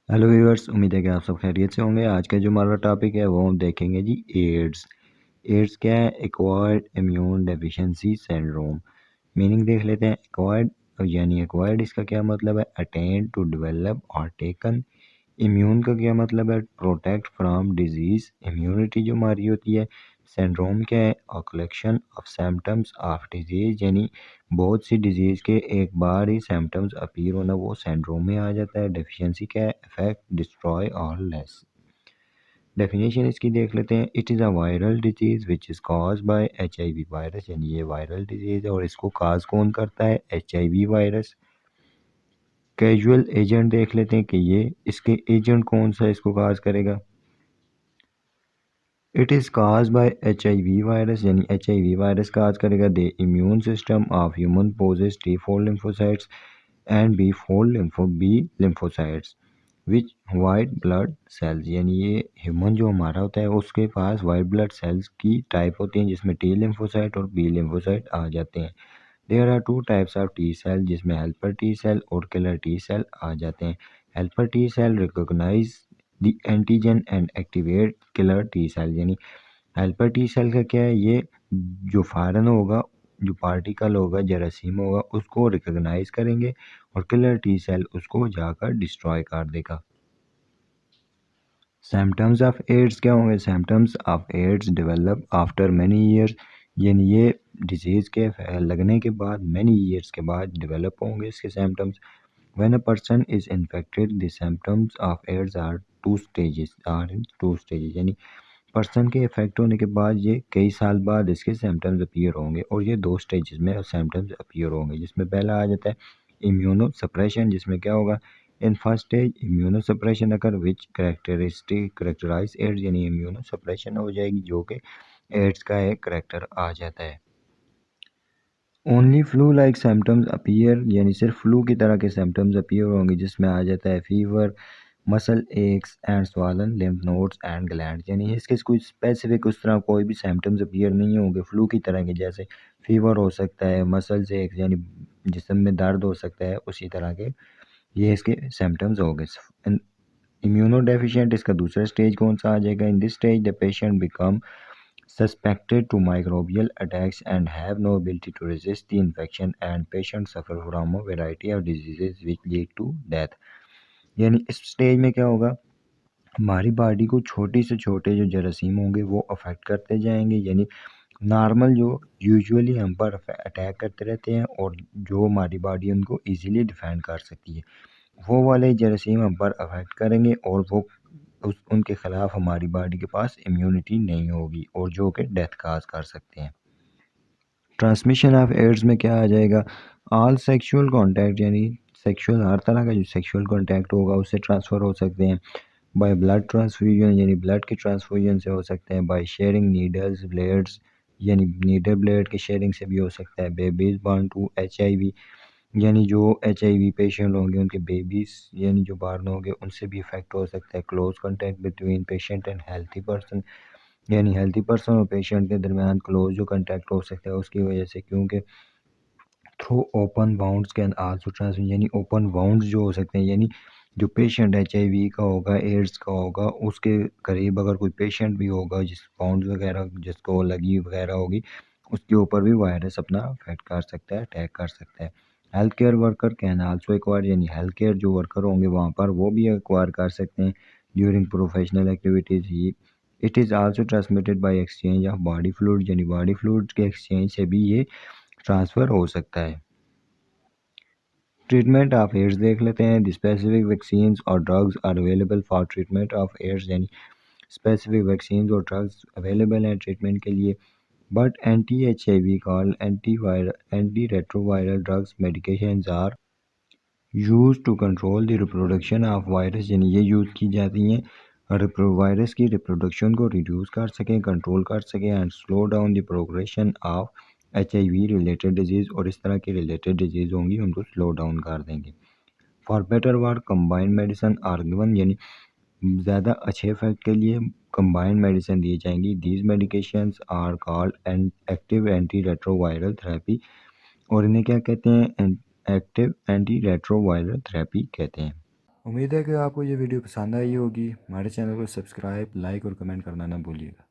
Hello viewers, उम्मीद है कि आप सब खैरियत से होंगे। आज का जो हमारा टॉपिक है वो हम देखेंगे जी एड्स। एड्स क्या है? Acquired immune deficiency syndrome. Meaning देख लेते हैं। एक्वायर्ड यानी एक्वायर्ड, इसका क्या मतलब है? अटेन, टू डेवलप और टेकन। इम्यून का क्या मतलब है? Protect from disease. इम्यूनिटी जो हमारी होती है। सिंड्रोम क्या है? A collection of symptoms of disease, यानी बहुत सी डिजीज के एक बार ही सिम्टम्स अपीयर होना वो सिंड्रोम में आ जाता है। डेफिशिएंसी क्या है? अफेक्ट, डिस्ट्रॉय और लेस। डेफिनेशन इसकी देख लेते हैं। It is a viral disease which is cause by HIV virus, यानी ये वायरल डिजीज है और इसको काज कौन करता है? HIV virus. कैजुअल एजेंट देख लेते हैं कि ये इसके एजेंट कौन सा इसको काज करेगा। It is cause by HIV virus, यानी HIV वायरस काज करेगा। The immune system of human possesses T4 lymphocytes and B lymphocytes which white blood cells, यानी ये ह्यूमन जो हमारा होता है उसके पास वाइट ब्लड सेल्स की टाइप होती हैं जिसमें T lymphocyte और B lymphocyte आ जाते हैं। There are two types of T cell, जिसमें हेल्पर टी सेल और किलर टी सेल आ जाते हैं। Helper T cell recognise the antigen and activate killer T cell, यानी हेल्पर टी सेल का क्या है? ये जो फॉरेन होगा, जो पार्टिकल होगा, जरासीम होगा, उसको रिकॉग्नाइज करेंगे और किलर टी सेल उसको जाकर डिस्ट्रॉय कर देगा। सिम्टम्स ऑफ एड्स क्या होंगे? Symptoms of AIDS develop after many years, यानी ये डिजीज़ के लगने के बाद मैनी ईयर्स के बाद डेवलप होंगे इसके symptoms. When a person is infected, the symptoms of AIDS are in two stages, यानी पर्सन के इफेक्ट होने के बाद ये कई साल बाद इसके सिम्टम्स अपीयर होंगे और ये दो स्टेजेस में सिम्टम्स अपीयर होंगे, जिसमें पहला आ जाता है इम्यूनो सप्रेशन, जिसमें क्या होगा? In first stage immuno suppression occur which characterise AIDS, यानी इम्यूनो सप्रेशन हो जाएगी जो कि एड्स का एक करेक्टर आ जाता है। Only flu like symptoms appear, यानी सिर्फ फ्लू की तरह के सिम्टम्स अपीयर होंगे, जिसमें आ जाता है fever, muscle x and स्वालन lymph nodes and gland, यानी इसके कोई स्पेसिफिक उस तरह कोई भी सिम्टम्स अपीयर नहीं होंगे फ्लू की तरह के, जैसे फीवर हो सकता है, मसल्स एक्स यानी जिस्म में दर्द हो सकता है, उसी तरह के ये इसके सिम्टम्स हो गए। इम्यूनो डेफिशिएंट, इसका दूसरा स्टेज कौन सा आ जाएगा? In this stage the patient become suspected to microbial attacks and have no ability to resist the infection and patients suffer from a variety of diseases which lead to death, यानी इस stage में क्या होगा? हमारी body को छोटी से छोटे जो जरासीम होंगे वो अफेक्ट करते जाएंगे, यानी नॉर्मल जो यूजुअली हम पर अटैक करते रहते हैं और जो हमारी बॉडी उनको इजीली डिफेंड कर सकती है, वो वाले जरासीम हम पर अफेक्ट करेंगे और वो उनके खिलाफ हमारी बॉडी के पास इम्यूनिटी नहीं होगी और जो कि डेथ काज कर सकते हैं। ट्रांसमिशन ऑफ एड्स में क्या आ जाएगा? ऑल सेक्सुअल कॉन्टैक्ट, यानी सेक्सुअल हर तरह का जो सेक्सुअल कॉन्टैक्ट होगा उससे ट्रांसफ़र हो सकते हैं। बाय ब्लड ट्रांसफ्यूजन, यानी ब्लड के ट्रांसफ्यूजन से हो सकते हैं। बाय शेयरिंग नीडल्स ब्लेड्स, यानी नीडल ब्लेड की शेयरिंग से भी हो सकता है। बेबीज बॉर्न टू HIV, यानी जो HIV पेशेंट होंगे उनके बेबीज यानी जो बॉर्न होंगे उनसे भी इफेक्ट हो सकता है। Close contact between patient and healthy person, यानी हेल्थी पर्सन और पेशेंट के दरमियान क्लोज जो कॉन्टैक्ट हो सकता है उसकी वजह से, क्योंकि through open wounds can also transmit, यानी ओपन वाउंड्स जो हो सकते हैं, यानी जो पेशेंट HIV का होगा, एड्स का होगा, उसके करीब अगर कोई पेशेंट भी होगा जिस वाउंड्स वगैरह जिसको लगी वगैरह होगी, उसके ऊपर भी वायरस अपना अफेक्ट कर सकता है, अटैक कर सकता है। Health care worker can also acquire, यानी हेल्थ केयर जो वर्कर होंगे वहाँ पर वो भी एक्वायर कर सकते हैं during professional activities he. It is also transmitted by exchange of body fluid, यानी बॉडी फ्लूइड के एक्सचेंज से भी ये ट्रांसफ़र हो सकता है। ट्रीटमेंट ऑफ एड्स देख लेते हैं। द स्पेसिफिक वैक्सीन्स और drugs are available for treatment of AIDS, यानी स्पेसिफिक वैक्सीन्स और ड्रग्स अवेलेबल हैं ट्रीटमेंट के लिए। But anti-HIV called anti retroviral drugs medications are use to control the reproduction of virus, यानी ये यूज़ की जाती हैं वायरस की रिप्रोडक्शन को रिड्यूस कर सकें, कंट्रोल कर सकें and slow down the progression of HIV related disease, और इस तरह की रिलेटेड डिजीज़ होंगी उनको स्लो डाउन कर देंगे। For better work combined medicine are given, यानी ज़्यादा अच्छे इफेक्ट के लिए कंबाइंड मेडिसिन दी जाएंगी। These medications are called and active anti retroviral therapy, और इन्हें क्या कहते हैं? एक्टिव एंटी रेट्रोवायरल थेरेपी कहते हैं। उम्मीद है कि आपको ये वीडियो पसंद आई होगी। हमारे चैनल को सब्सक्राइब, लाइक और कमेंट करना ना भूलिएगा।